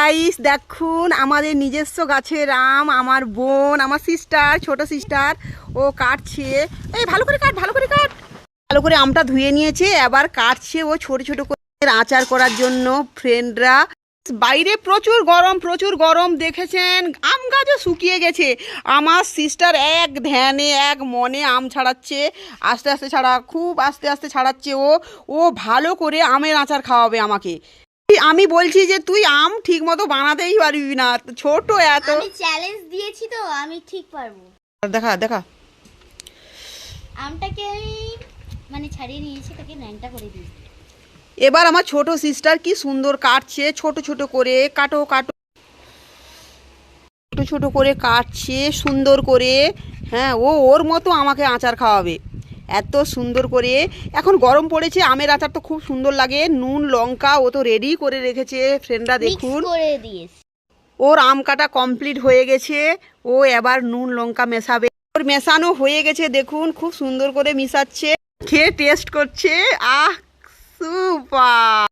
Guys দেখুন আমাদের নিজস্ব গাছের আম, আমার বোন, আমার সিস্টার, ছোট সিস্টার ও কাটছে। এই ভালো করে কাট, ভালো করে কাট। ভালো করে আমটা ধুয়ে নিয়েছে, এবার কাটছে ও ছোট ছোট করে আচার করার জন্য। ফ্রেন্ডরা বাইরে প্রচুর গরম দেখেছেন, আম গাছও শুকিয়ে গেছে। আমার সিস্টার এক ধ্যানে এক মনে আম ছাড়াচ্ছে, আস্তে আস্তে ছাড়া, খুব আস্তে আস্তে ছাড়াচ্ছে। ও ভালো করে আমের আচার খাওয়াবে আমাকে। আমি বলছি যে তুই আম ঠিক মতো বানাতেই পারবি না, ছোট এত। আমি চ্যালেঞ্জ দিয়েছি তো, আমি ঠিক পারবো। দেখা দেখা আমটাকে আমি মানে ছাড়িয়ে নিয়েছি, তাকে ন্যাংটা করে দিয়েছি। এবার আমার ছোট সিস্টার কি সুন্দর কাটছে, ছোট ছোট করে কাটো কাটো, ছোট ছোট করে কাটছে সুন্দর করে। হ্যাঁ, ওর মতো আমাকে আচার খাওয়াবে এত সুন্দর করে। এখন গরম পড়েছে, আমের আচার তো খুব সুন্দর লাগে। নুন লঙ্কা ও তো রেডি করে রেখেছে। ফ্রেন্ডরা দেখুন, মিক্স করে দিয়েছি। ওর আম কাটা কমপ্লিট হয়ে গেছে। ও এবার নুন লঙ্কা মেশাবে। ওর মেশানো হয়ে গেছে, দেখুন খুব সুন্দর করে মিশাচ্ছে, খেয়ে টেস্ট করছে। আহ সুপার।